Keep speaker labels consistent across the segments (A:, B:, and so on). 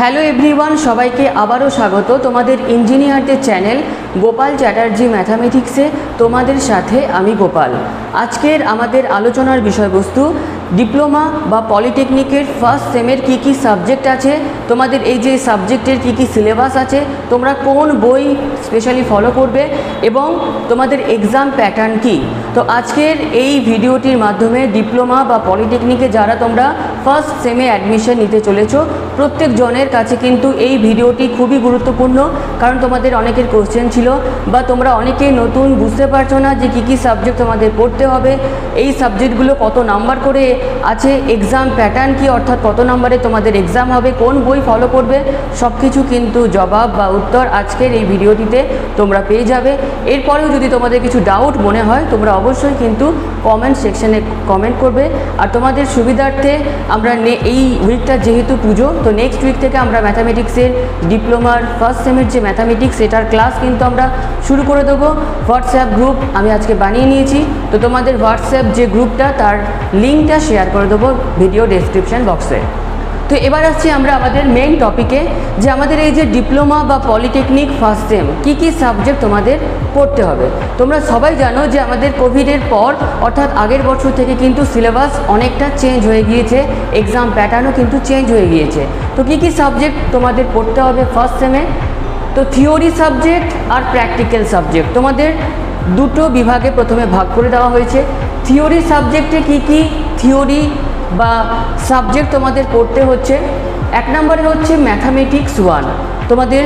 A: Hello everyone, সবাইকে আবারও স্বাগত তোমাদের ইঞ্জিনিয়ারদের চ্যানেল গোপাল চ্যাটার্জি ম্যাথামেটিক্সে। তোমাদের সাথে আমি গোপাল। আজকের আমাদের আলোচনার বিষয়বস্তু ডিপ্লোমা বা পলিটেকনিকের ফার্স্ট সেমের কী কী সাবজেক্ট আছে, তোমাদের এই যে সাবজেক্টের কী কী সিলেবাস আছে, তোমরা কোন বই স্পেশালি ফলো করবে এবং তোমাদের এক্সাম প্যাটার্ন কী। তো আজকের এই ভিডিওটির মাধ্যমে ডিপ্লোমা বা পলিটেকনিকে যারা তোমরা ফার্স্ট সেমে অ্যাডমিশন নিতে চলেছো, প্রত্যেক জনের কাছে কিন্তু এই ভিডিওটি খুবই গুরুত্বপূর্ণ। কারণ তোমাদের অনেকের কোশ্চেন ছিল বা তোমরা অনেকেই নতুন বুঝতে পারছো না যে কী কী সাবজেক্ট তোমাদের পড়তে হবে, এই সাবজেক্টগুলো কত নাম্বার করে আছে, এক্সাম প্যাটার্ন কি, অর্থাৎ কত নাম্বারে তোমাদের এক্সাম হবে, কোন বই ফলো করবে, সব কিছু কিন্তু জবাব বা উত্তর আজকের এই ভিডিওটিতে তোমরা পেয়ে যাবে। এরপরেও যদি তোমাদের কিছু ডাউট মনে হয় তোমরা অবশ্যই কিন্তু কমেন্ট সেকশনে কমেন্ট করবে। আর তোমাদের সুবিধার্থে আমরা এই উইকটা যেহেতু পুজো, তো নেক্সট উইক থেকে আমরা ম্যাথামেটিক্সের ডিপ্লোমার ফার্স্ট সেমের যে ম্যাথামেটিক্স সেটার ক্লাস কিন্তু আমরা শুরু করে দেবো। হোয়াটসঅ্যাপ গ্রুপ আমি আজকে বানিয়ে নিয়েছি, তো তোমাদের হোয়াটসঅ্যাপ যে গ্রুপটা তার লিঙ্কটা শেয়ার করে দেবো ভিডিও ডেসক্রিপশন বক্সে। তো এবার আসছি আমরা আমাদের মেইন টপিকে, যে আমাদের এই যে ডিপ্লোমা বা পলিটেকনিক ফার্স্ট সেম কী কী সাবজেক্ট তোমাদের পড়তে হবে। তোমরা সবাই জানো যে আমাদের কোভিডের পর অর্থাৎ আগের বছর থেকে কিন্তু সিলেবাস অনেকটা চেঞ্জ হয়ে গিয়েছে, এক্সাম প্যাটার্নও কিন্তু চেঞ্জ হয়ে গিয়েছে। তো কী কী সাবজেক্ট তোমাদের পড়তে হবে ফার্স্ট সেমে? তো থিওরি সাবজেক্ট আর প্র্যাকটিক্যাল সাবজেক্ট তোমাদের দুটো বিভাগে প্রথমে ভাগ করে দেওয়া হয়েছে। থিওরি সাবজেক্টে কী কী থিওরি বা সাবজেক্ট তোমাদের পড়তে হচ্ছে? এক নম্বরে হচ্ছে ম্যাথামেটিক্স 1, তোমাদের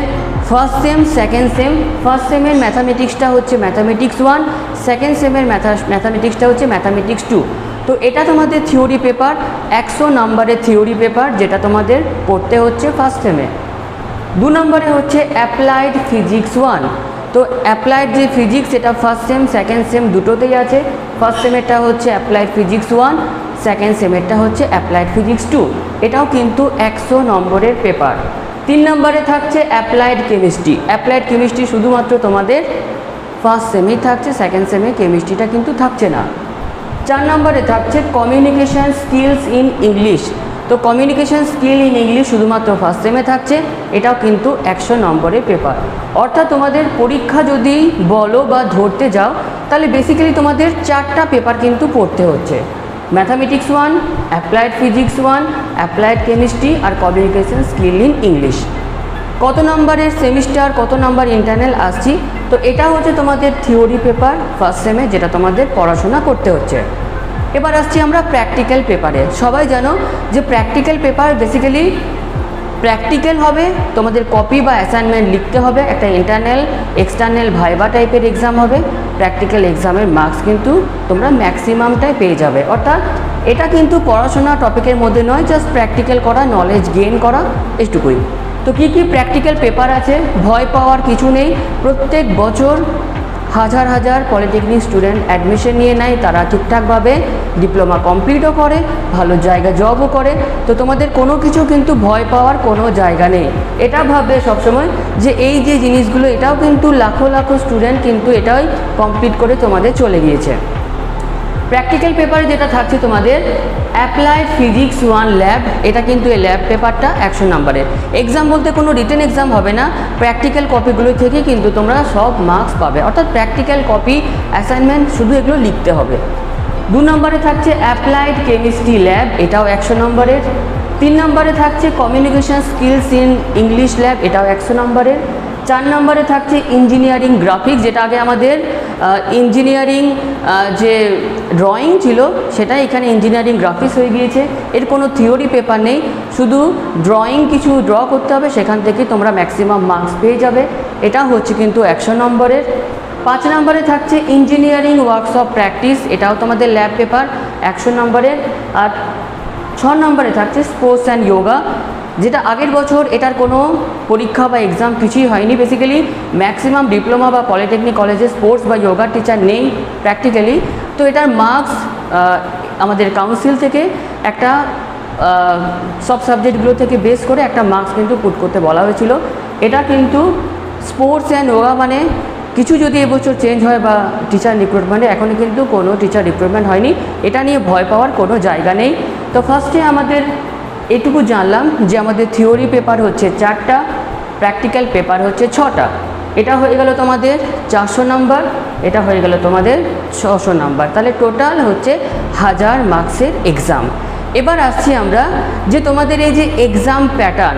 A: first sem second sem. First সেমের ম্যাথামেটিক্সটা হচ্ছে ম্যাথামেটিক্স 1, সেকেন্ড সেমের ম্যাথামেটিক্সটা হচ্ছে ম্যাথামেটিক্স 2। তো এটা তোমাদের থিওরি পেপার, 100 নম্বরের থিওরি পেপার, যেটা তোমাদের পড়তে হচ্ছে ফার্স্ট সেমে। 2 নম্বরে হচ্ছে অ্যাপ্লাইড ফিজিক্স 1। তো অ্যাপ্লাইড যে ফিজিক্স এটা ফার্স্ট সেম সেকেন্ড সেম দুটোতেই আছে। ফার্স্ট সেমেরটা হচ্ছে অ্যাপ্লাইড ফিজিক্স 1, সেকেন্ড সেমেরটা হচ্ছে অ্যাপ্লাইড ফিজিক্স 2। এটাও কিন্তু 100 নম্বরের পেপার। 3 নম্বরে থাকছে অ্যাপ্লাইড কেমিস্ট্রি। অ্যাপ্লাইড কেমিস্ট্রি শুধুমাত্র তোমাদের ফার্স্ট সেমেই থাকছে, সেকেন্ড সেমে কেমিস্ট্রিটা কিন্তু থাকছে না। 4 নম্বরে থাকছে কমিউনিকেশান স্কিলস ইন ইংলিশ। তো কমিউনিকেশান স্কিল ইন ইংলিশ শুধুমাত্র ফার্স্ট সেমে থাকছে, এটাও কিন্তু 100 নম্বরের পেপার। অর্থাৎ তোমাদের পরীক্ষা যদি বলো বা ধরতে যাও তাহলে বেসিক্যালি তোমাদের 4টা পেপার কিন্তু পড়তে হচ্ছে, mathematics 1, applied physics 1, applied chemistry আর কমিউনিকেশান স্কিল ইন ইংলিশ। কত নম্বরের সেমিস্টার, কত নম্বর ইন্টারনাল আসছি? তো এটা হচ্ছে তোমাদের থিওরি পেপার ফার্স্ট সেমে, যেটা তোমাদের পড়াশোনা করতে হচ্ছে। এবার আসছি আমরা প্র্যাকটিক্যাল পেপারে। সবাই জানো যে প্র্যাকটিক্যাল পেপার বেসিক্যালি প্র্যাকটিক্যাল হবে, তোমাদের কপি বা অ্যাসাইনমেন্ট লিখতে হবে, একটা ইন্টারনাল এক্সটার্নাল ভাইবা টাইপের এক্সাম হবে। প্র্যাকটিক্যাল এক্সামের মার্কস কিন্তু তোমরা ম্যাক্সিমামটাই পেয়ে যাবে। অর্থাৎ এটা কিন্তু পড়াশোনা টপিকের মধ্যে নয়, জাস্ট প্র্যাকটিক্যাল করা, নলেজ গেইন করা, এইটুকুই। তো কী কী প্র্যাকটিক্যাল পেপার আছে? ভয় পাওয়ার কিছু নেই। প্রত্যেক বছর হাজার হাজার পলিটেকনিক স্টুডেন্ট অ্যাডমিশন নিয়ে নেয়, তারা ঠিকঠাকভাবে ডিপ্লোমা কমপ্লিটও করে, ভালো জায়গা জবও করে। তো তোমাদের কোনো কিছু কিন্তু ভয় পাওয়ার কোনো জায়গা নেই। এটা ভাববে সবসময় যে এই যে জিনিসগুলো এটাও কিন্তু লাখো লাখো স্টুডেন্ট কিন্তু এটাই কমপ্লিট করে তোমাদের চলে গিয়েছে। প্র্যাকটিক্যাল পেপারে যেটা থাকছে তোমাদের অ্যাপ্লাইড ফিজিক্স 1 ল্যাব, এটা কিন্তু এই ল্যাব পেপারটা 100 নম্বরের। এক্সাম বলতে কোনো রিটেন এক্সাম হবে না, প্র্যাকটিক্যাল কপিগুলো থেকে কিন্তু তোমরা সব মার্কস পাবে। অর্থাৎ প্র্যাকটিক্যাল কপি, অ্যাসাইনমেন্ট শুধু এগুলো লিখতে হবে। 2 নম্বরে থাকছে অ্যাপ্লাইড কেমিস্ট্রি ল্যাব, এটাও 100 নম্বরের। 3 নম্বরে থাকছে communication skills in English lab, এটাও 100 নম্বরের। 4 নম্বরে থাকছে ইঞ্জিনিয়ারিং গ্রাফিক্স, যেটা আগে আমাদের ইঞ্জিনিয়ারিং যে ড্রয়িং ছিল সেটা এখানে ইঞ্জিনিয়ারিং গ্রাফিক্স হয়ে গিয়েছে। এর কোনো থিওরি পেপার নেই, শুধু ড্রয়িং কিছু ড্র করতে হবে, সেখান থেকে তোমরা ম্যাক্সিমাম মার্কস পেয়ে যাবে। এটা হচ্ছে কিন্তু 100 নম্বরের। 5 নম্বরে থাকছে ইঞ্জিনিয়ারিং ওয়ার্কশপ প্র্যাকটিস, এটাও তোমাদের ল্যাব পেপার 100 নম্বরের। আর 6 নম্বরে থাকছে স্পোর্টস অ্যান্ড যোগা, যেটা আগের বছর এটার কোনো পরীক্ষা বা এক্সাম কিছুই হয়নি। বেসিক্যালি ম্যাক্সিমাম ডিপ্লোমা বা পলিটেকনিক কলেজে স্পোর্টস বা যোগার টিচার নেই প্র্যাকটিক্যালি। তো এটার মার্কস আমাদের কাউন্সিল থেকে একটা সব সাবজেক্টগুলো থেকে বেস করে একটা মার্কস কিন্তু পুট করতে বলা হয়েছিল। এটা কিন্তু স্পোর্টস অ্যান্ড যোগা মানে কিছু যদি এবছর চেঞ্জ হয় বা টিচার রিক্রুটমেন্টে, এখনও কিন্তু কোনো টিচার রিক্রুটমেন্ট হয়নি, এটা নিয়ে ভয় পাওয়ার কোনো জায়গা নেই। তো ফার্স্টে আমাদের এটুকু জানলাম যে আমাদের থিওরি পেপার হচ্ছে 4টা, প্র্যাকটিক্যাল পেপার হচ্ছে 6টা। এটা হয়ে গেল তোমাদের 400 নাম্বার, এটা হয়ে গেল তোমাদের 600 নাম্বার, তাহলে টোটাল হচ্ছে 1000 মার্কসের এক্সাম। এবার আসছি আমরা যে তোমাদের এই যে এক্সাম প্যাটার্ন,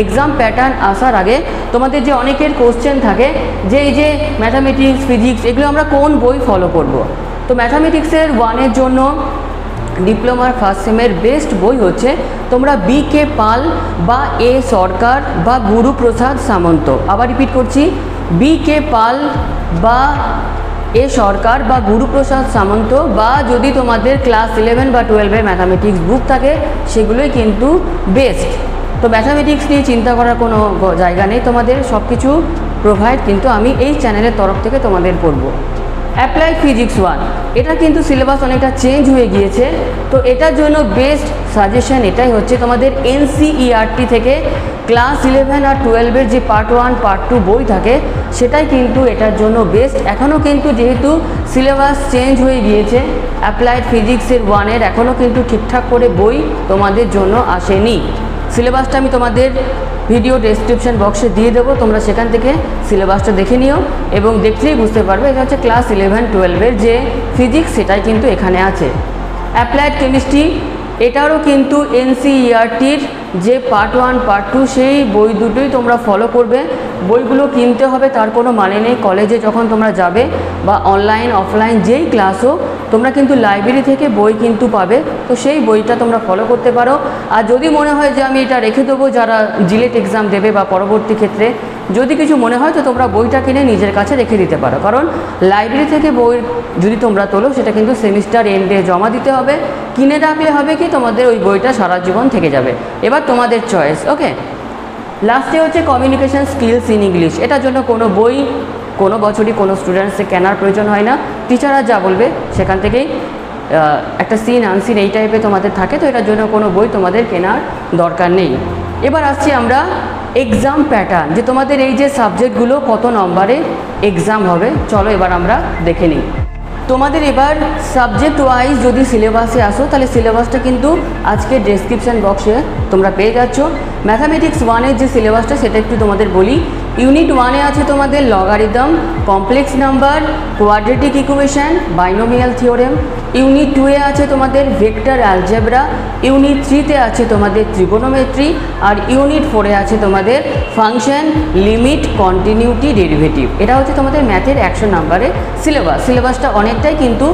A: এক্সাম প্যাটার্ন আসার আগে তোমাদের যে অনেকের কোশ্চেন থাকে যে এই যে ম্যাথামেটিক্স, ফিজিক্স এগুলো আমরা কোন বই ফলো করব। তো ম্যাথামেটিক্সের 1-এর জন্য ডিপ্লোমার ফার্স্ট সেমের বেস্ট বই হচ্ছে তোমরা বি.কে. পাল বা এ. সরকার বা গুরুপ্রসাদ সামন্ত, আবার রিপিট করছি, বি.কে. পাল বা এ. সরকার বা গুরুপ্রসাদ সামন্ত, বা যদি তোমাদের ক্লাস 11 বা 12-এর ম্যাথামেটিক্স বুক থাকে সেগুলোই কিন্তু বেস্ট। তো ম্যাথামেটিক্স নিয়ে চিন্তা করার কোনো জায়গা নেই, তোমাদের সব কিছু প্রোভাইড কিন্তু আমি এই চ্যানেলের তরফ থেকে তোমাদের করব। অ্যাপ্লাইড ফিজিক্স 1, এটা কিন্তু সিলেবাস অনেকটা চেঞ্জ হয়ে গিয়েছে, তো এটার জন্য বেস্ট সাজেশন এটাই হচ্ছে তোমাদের এনসিইআরটি থেকে ক্লাস 11 আর 12-এর যে পার্ট 1 পার্ট 2 বই থাকে সেটাই কিন্তু এটার জন্য বেস্ট। এখনও কিন্তু যেহেতু সিলেবাস চেঞ্জ হয়ে গিয়েছে, অ্যাপ্লাইড ফিজিক্সের 1-এর এখনও কিন্তু ঠিকঠাক করে বই তোমাদের জন্য আসেনি। সিলেবাসটা আমি তোমাদের ভিডিও ডেসক্রিপশন বক্সে দিয়ে দেবো, তোমরা সেখান থেকে সিলেবাসটা দেখে নিও এবং দেখলেই বুঝতে পারবে এটা হচ্ছে ক্লাস 11-12-এর যে ফিজিক্স সেটাই কিন্তু এখানে আছে। অ্যাপ্লাইড কেমিস্ট্রি, এটারও কিন্তু এনসিইআরটির যে পার্ট 1 পার্ট 2 সেই বই দুটোই তোমরা ফলো করবে। বইগুলো কিনতে হবে তার কোনো মানে নেই, কলেজে যখন তোমরা যাবে বা অনলাইন অফলাইন যেই ক্লাস হোক তোমরা কিন্তু লাইব্রেরি থেকে বই কিন্তু পাবে, তো সেই বইটা তোমরা ফলো করতে পারো। আর যদি মনে হয় যে আমি এটা রেখে দেবো যারা জিলেট এক্সাম দেবে বা পরবর্তী ক্ষেত্রে যদি কিছু মনে হয় তো তোমরা বইটা কিনে নিজের কাছে রেখে দিতে পারো, কারণ লাইব্রেরি থেকে বই যদি তোমরা তোলো সেটা কিন্তু সেমিস্টার এন্ডে জমা দিতে হবে। কিনে রাখলে হবে কি তোমাদের ওই বইটা সারা জীবন থেকে যাবে। এবার তোমাদের চয়েস। ওকে, লাস্টে হচ্ছে কমিউনিকেশন স্কিলস ইন ইংলিশ, এটার জন্য কোনো বই কোনো বছরই কোনো স্টুডেন্টসে কেনার প্রয়োজন হয় না, টিচাররা যা বলবে সেখান থেকেই একটা সিন আনসিন এই টাইপের তোমাদের থাকে, তো এটার জন্য কোনো বই তোমাদের কেনার দরকার নেই। এবার আসছি আমরা এক্সাম প্যাটার্ন, যে তোমাদের এই যে সাবজেক্টগুলো কত নম্বরে এক্সাম হবে, চলো এবার আমরা দেখে নিই। তোমাদের এবার সাবজেক্ট ওয়াইজ যদি সিলেবাসে আসো তাহলে সিলেবাসটা কিন্তু আজকে ডেসক্রিপশান বক্সে তোমরা পেয়ে যাচ্ছ। ম্যাথামেটিক্স 1-এর যে সিলেবাসটা সেটা একটু তোমাদের বলি। ইউনিট 1-এ আছে তোমাদের logarithm, complex number, quadratic equation, binomial theorem. Unit 2-এ আছে তোমাদের ভেক্টর অ্যালজেব্রা। ইউনিট 3-তে আছে তোমাদের ত্রিগোনোমেট্রি। আর ইউনিট 4-এ আছে তোমাদের ফাংশন, লিমিট, কন্টিনিউটি, ডেরিভেটিভ। এটা হচ্ছে তোমাদের ম্যাথের 100 নাম্বারের সিলেবাস। সিলেবাসটা অনেকটাই কিন্তু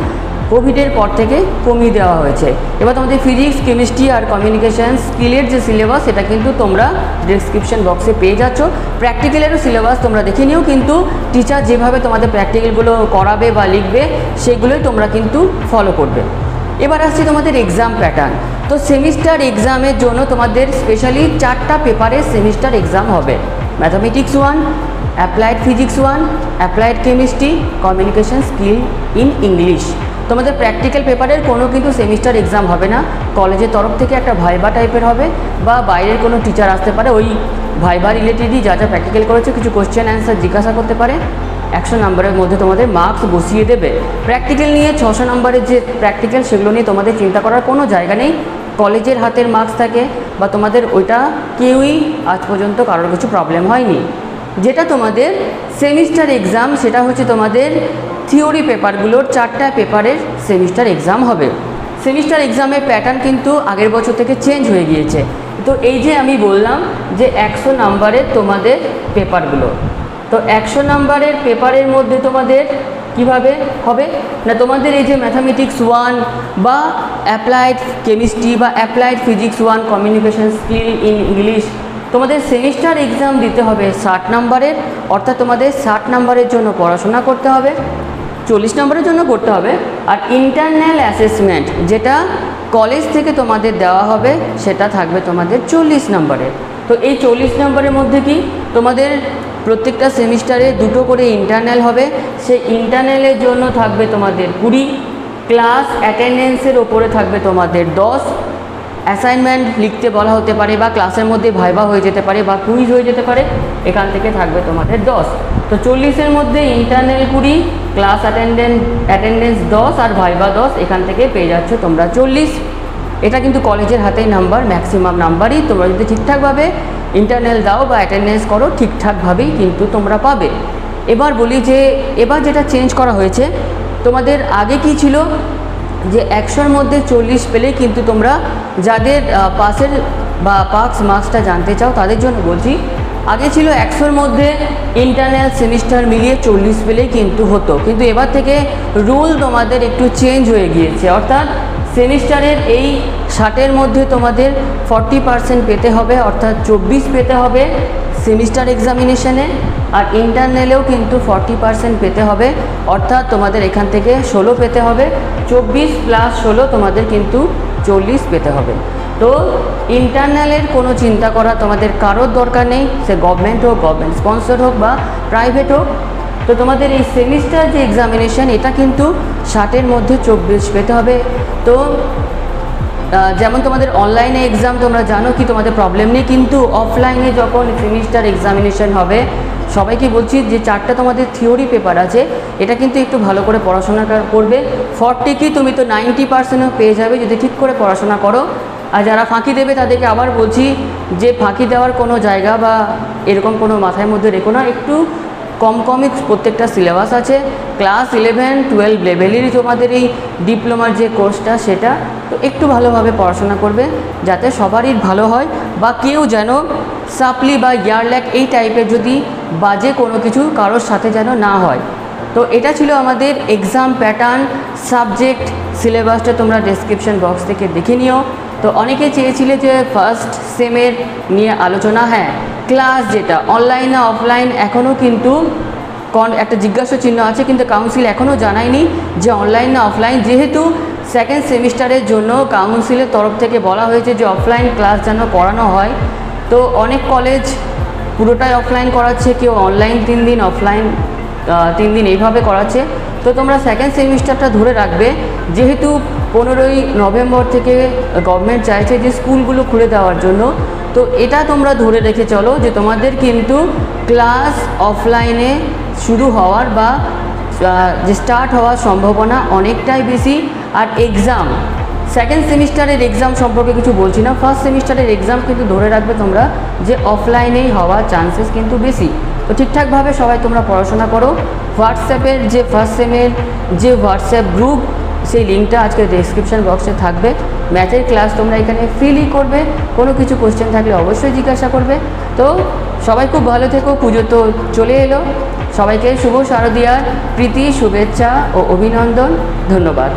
A: কোভিডের পর থেকে কমিয়ে দেওয়া হয়েছে। এবার তোমাদের ফিজিক্স, কেমিস্ট্রি আর কমিউনিকেশান স্কিলের যে সিলেবাস সেটা কিন্তু তোমরা ডেসক্রিপশন বক্সে পেয়ে যাচ্ছ। প্র্যাকটিক্যালেরও সিলেবাস তোমরা দেখে নিও, কিন্তু টিচার যেভাবে তোমাদের প্র্যাকটিক্যালগুলো করাবে বা লিখবে সেগুলোই তোমরা কিন্তু ফলো করবে। এবার আসছি তোমাদের এক্সাম প্যাটার্ন। তো সেমিস্টার এক্সামের জন্য তোমাদের স্পেশালি 4টা পেপারের সেমিস্টার এক্সাম হবে। Mathematics 1, applied physics 1, applied chemistry, communication skill in English. তোমাদের প্র্যাকটিক্যাল পেপারের কোনো কিন্তু সেমিস্টার এক্সাম হবে না, কলেজের তরফ থেকে একটা ভাইবা টাইপের হবে বা বাইরের কোনো টিচার আসতে পারে, ওই ভাইবা রিলেটেডই যা যা প্র্যাকটিক্যাল করেছে কিছু কোশ্চেন অ্যান্সার জিজ্ঞাসা করতে পারে, 100 নম্বরের মধ্যে তোমাদের মার্কস বসিয়ে দেবে। প্র্যাকটিক্যাল নিয়ে 600 নম্বরের যে প্র্যাকটিক্যাল সেগুলো নিয়ে তোমাদের চিন্তা করার কোনো জায়গা নেই, কলেজের হাতের মার্কস থাকে বা তোমাদের ওইটা কেউই আজ পর্যন্ত কারোর কিছু প্রবলেম হয়নি। যেটা তোমাদের সেমিস্টার এক্সাম সেটা হচ্ছে তোমাদের থিওরি পেপারগুলোর 4টা পেপারের সেমিস্টার এক্সাম হবে। সেমিস্টার এক্সামের প্যাটার্ন কিন্তু আগের বছর থেকে চেঞ্জ হয়ে গিয়েছে। তো এই যে আমি বললাম যে 100 নম্বরের তোমাদের পেপারগুলো, তো 100 নম্বরের পেপারের মধ্যে তোমাদের কিভাবে হবে না, তোমাদের এই যে ম্যাথামেটিক্স 1 বা অ্যাপ্লাইড কেমিস্ট্রি বা applied physics 1, communication skill in English, তোমাদের সেমিস্টার এক্সাম দিতে হবে 60 নম্বরের, অর্থাৎ তোমাদের 60 নম্বরের জন্য পড়াশোনা করতে হবে, 40 নম্বরের জন্য করতে হবে। আর ইন্টারনাল অ্যাসেসমেন্ট যেটা কলেজ থেকে তোমাদের দেওয়া হবে সেটা থাকবে তোমাদের 40 নম্বরের। তো এই 40 নম্বরের মধ্যে কি তোমাদের প্রত্যেকটা সেমিস্টারে 2টো করে ইন্টারনাল হবে, সেই ইন্টারনালের জন্য থাকবে তোমাদের 20, ক্লাস অ্যাটেন্ডেন্সের ওপরে থাকবে তোমাদের 10, অ্যাসাইনমেন্ট লিখতে বলা হতে পারে বা ক্লাসের মধ্যে ভাইবা হয়ে যেতে পারে বা কুইজ হয়ে যেতে পারে, এখান থেকে থাকবে তোমাদের 10। তো 40-এর মধ্যে ইন্টারনাল 20, ক্লাস অ্যাটেন্ডেন্স 10 আর ভাইবা 10, এখান থেকে পেয়ে যাচ্ছ তোমরা 40। এটা কিন্তু কলেজের হাতেই নাম্বার, ম্যাক্সিমাম নাম্বারই তোমরা যদি ঠিকঠাকভাবে ইন্টারনাল দাও বা অ্যাটেন্ডেন্স করো ঠিকঠাকভাবেই কিন্তু তোমরা পাবে। এবার বলি যে এবার যেটা চেঞ্জ করা হয়েছে, তোমাদের আগে কি ছিল যে 100-র মধ্যে 40 পেলেই কিন্তু তোমরা, যাদের পাসের বা পাস মার্কসটা জানতে চাও তাদের জন্য বলছি, আগে ছিল 100-র মধ্যে ইন্টারনাল সেমিস্টার মিলিয়ে 40 পেলেই কিন্তু হতো, কিন্তু এবার থেকে রুল তোমাদের একটু চেঞ্জ হয়ে গিয়েছে। অর্থাৎ সেমিস্টারের এই 60-এর মধ্যে তোমাদের 40% পেতে হবে, অর্থাৎ 24 পেতে হবে সেমিস্টার এক্সামিনেশনে, আর ইন্টারনালেও কিন্তু 40% পেতে হবে, অর্থাৎ তোমাদের এখান থেকে 16 পেতে হবে। 24 + 16 তোমাদের কিন্তু 40 পেতে হবে। তো ইন্টারনালের কোনো চিন্তা করা তোমাদের কারোর দরকার নেই, সে গভর্নমেন্ট হোক, গভর্নমেন্ট স্পন্সর হোক বা প্রাইভেট হোক। তো তোমাদের এই সেমিস্টার যে এক্সামিনেশন এটা কিন্তু 60-এর মধ্যে 24 পেতে হবে। তো যেমন তোমাদের অনলাইনে এক্সাম তোমরা জানো কি তোমাদের প্রবলেম নেই, কিন্তু অফলাইনে যখন সেমিস্টার এক্সামিনেশন হবে, সবাইকে বলছি যে 4টা তোমাদের থিওরি পেপার আছে, এটা কিন্তু একটু ভালো করে পড়াশোনা করবে। 40 কি তুমি তো 90%ও পেয়ে যাবে যদি ঠিক করে পড়াশোনা করো। আর যারা ফাঁকি দেবে তাদেরকে আবার বলছি যে ফাঁকি দেওয়ার কোনো জায়গা বা এরকম কোনো মাথার মধ্যে রেখো না, একটু কমই প্রত্যেকটা সিলেবাস আছে। ক্লাস 11-12 লেভেলেরই তোমাদের এই ডিপ্লোমার যে কোর্সটা সেটা, তো একটু ভালোভাবে পড়াশোনা করবে যাতে সবারই ভালো হয়, বা কেউ যেন সাপ্লি বা ইয়ারল্যাক এই টাইপের যদি বাজে কোনো কিছু কারোর সাথে যেন না হয়। তো এটা ছিল আমাদের এক্সাম প্যাটার্ন, সাবজেক্ট, সিলেবাসটা তোমরা ডেসক্রিপশন বক্স থেকে দেখে নিও। তো অনেকে চেয়েছিলে যে ফার্স্ট সেমের নিয়ে আলোচনা, হ্যাঁ ক্লাস যেটা অনলাইন না অফলাইন এখনও কিন্তু একটা জিজ্ঞাসা চিহ্ন আছে, কিন্তু কাউন্সিল এখনও জানায়নি যে অনলাইন না অফলাইন। যেহেতু সেকেন্ড সেমিস্টারের জন্য কাউন্সিলের তরফ থেকে বলা হয়েছে যে অফলাইন ক্লাস যেন করানো হয়, তো অনেক কলেজ পুরোটাই অফলাইন করাচ্ছে, কেউ অনলাইন 3 দিন অফলাইন 3 দিন এইভাবে করাচ্ছে। তো তোমরা সেকেন্ড সেমিস্টারটা ধরে রাখবে, যেহেতু 15ই নভেম্বর থেকে গভর্নমেন্ট চাইছে যে স্কুলগুলো খুলে দেওয়ার জন্য। তো এটা তোমরা ধরে রেখে চলো যে তোমাদের কিন্তু ক্লাস অফলাইনে শুরু হওয়ার বা যে স্টার্ট হওয়ার সম্ভাবনা অনেকটাই বেশি। আর এক্সাম, সেকেন্ড সেমিস্টারের এক্সাম সম্পর্কে কিছু বলছি না, ফার্স্ট সেমিস্টারের এক্সাম কিন্তু ধরে রাখবে তোমরা যে অফলাইনেই হওয়ার চান্সেস কিন্তু বেশি। তো ঠিকঠাকভাবে সবাই তোমরা পড়াশোনা করো। হোয়াটসঅ্যাপের যে ফার্স্ট সেমের যে হোয়াটসঅ্যাপ গ্রুপ, সেই লিঙ্কটা আজকে ডেসক্রিপশন বক্সে থাকবে। ম্যাথের ক্লাস তোমরা এখানে ফ্রিলি করবে, কোনো কিছু কোশ্চেন থাকলে অবশ্যই জিজ্ঞাসা করবে। তো সবাই খুব ভালো থেকো, পুজো তো চলে এলো, সবাইকে শুভ শারদীয়ার প্রীতি, শুভেচ্ছা ও অভিনন্দন, ধন্যবাদ।